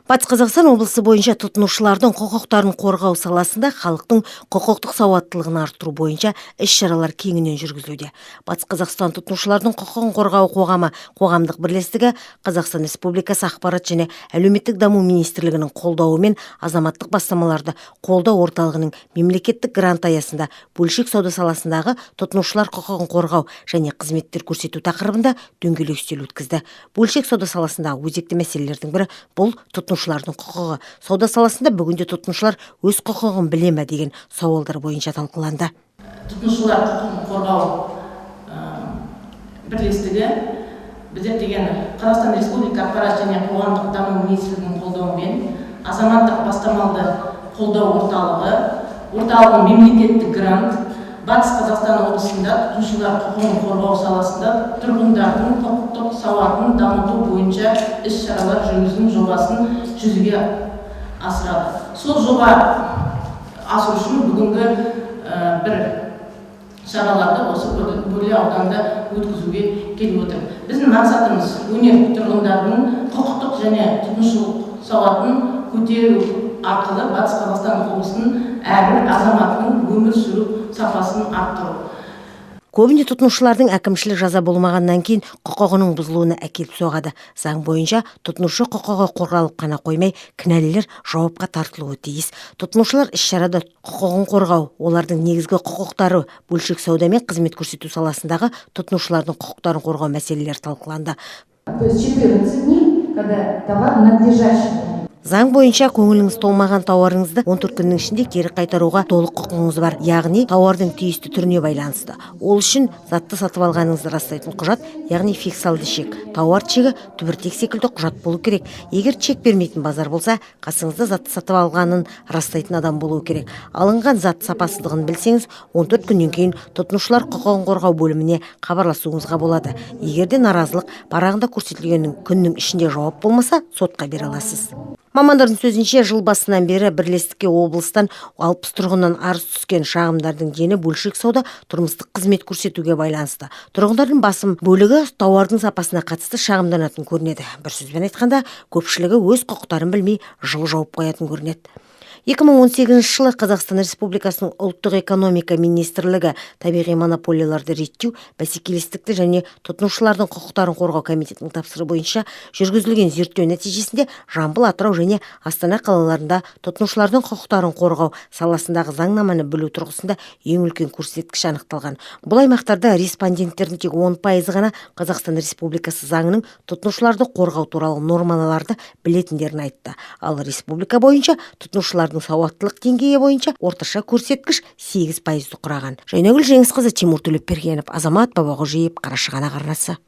Батыс Қазақстан облысы бойынша тұтынушылардың құқықтарын қорғау саласында халықтың құқықтық сауаттылығын арттыру бойынша іс-шаралар кеңінен жүргізілуде. Батыс Қазақстан тұтынушылардың құқығын қорғау қоғамы қоғамдық бірлестігі Қазақстан Республикасы ақпарат және әлеуметтік даму министрлігінің қолдауымен азаматтық бастамаларды қолдау орталығының мемлекеттік грант аясында бөлшек сауда саласындағы тұтынушылар құқығын қорғау және қызметтер көрсету тақырыбында дөңгелек үстел өткізді. Бөлшек сауда саласындағы өзекті мәселелердің бірі бұл тұтынушылардың құқығы. Сауда саласында бүгінде тұтынушылар өз құқығын біле ме деген сауалдар бойынша талқыланды. Тұтынушылар құқығын қорғау бірлестігі біздер деген Қазақстан Республика ақпарат және қоғамдық даму министрлігінің қолдауымен азаматтық бастамалды қолдау орталығының мемлекеттік грант Батыс Қазақстан облысында тұтынушылар құқығын қорғау саласында тұрғындардың құқықтық сауатын дамыту бойынша іс-шаралар жүргізу жобасын жүзеге асырады. Сол жоба асыру үшін бүгінгі бір шараларды осы Бөрлі ауданында өткізуге келіп отыр. Біздің мақсатымыз өнер тұрғындарының құқықтық және тұтынушылық сауатын көтеру арқылы Батыс Қазақстан облысының әрбір азаматының өмір сүру сапасын арттыру. Көбіне тұтынушылардың әкімшілік жаза болмағаннан кейін құқығының бұзылуына әкеліп соғады. Заң бойынша тұтынушы құқығы қорғалып қана қоймай, кінәлілер жауапқа тартылуы тиіс. Тұтынушылар іс-шарада құқығын қорғау, олардың негізгі құқықтары, бөлшек сауда мен қызмет көрсету саласындағы тұтынушылардың құқықтарын қорғау мәселелері талқыланды. То есть 14 дней, когда товар надлежащий. Заң бойынша көңіліңіз толмаған тауарыңызды 14 күннің ішінде кері қайтаруға толық құқығыңыз бар, яғни тауардың тиісті түріне байланысты. Ол үшін затты сатып алғаныңызды растайтын құжат, яғни фискалды чек, тауар чегі, түбіртек секілді құжат болу керек. Егер чек бермейтін базар болса, қасыңызда затты сатып алғанын растайтын адам болуы керек. Алынған зат сапасыздығын білсеңіз, 14 күннен кейін тұтынушылар құқығын қорғау бөліміне хабарласуыңызға болады. Егер де наразылық парағында көрсетілгеннің күннің ішінде жауап болмаса, сотқа бере аласыз. Мамандардың сөзінше, жыл басынан бері бірлестікке облыстан 60 тұрғыннан арыз түскен. Шағымдардың дені бөлшек сауда, тұрмыстық қызмет көрсетуге байланысты. Тұрғындардың басым бөлігі тауардың сапасына қатысты шағымданатын көрінеді. Бір сөзбен айтқанда, көпшілігі өз құқықтарын білмей жыл жауып қоятын көрінеді. 2018 жылы Қазақстан Республикасының ұлттық экономика министрлігі табиғи монополияларды реттеу, бәсекелестікті және тұтынушылардың құқықтарын қорғау комитетінің тапсырысы бойынша жүргізілген зерттеу нәтижесінде Жамбыл, Атырау және Астана қалаларында тұтынушылардың құқықтарын қорғау саласындағы заңнаманы білу тұрғысында ең үлкен көрсеткіш анықталған. Бұл аймақтарда респонденттердің тек 10% ғана Қазақстан Республикасы заңының тұтынушыларды қорғау туралы нормаларды білетіндерін айтты. Ал республика бойынша тұтынушылардың сауаттылық деңгейі бойынша орташа көрсеткіш 8%-ді құраған. Жайнагүл Жеңісқызы, Тимур Төлепбергенов, Азамат Бабақожиев, Қарашығанақ арнасы.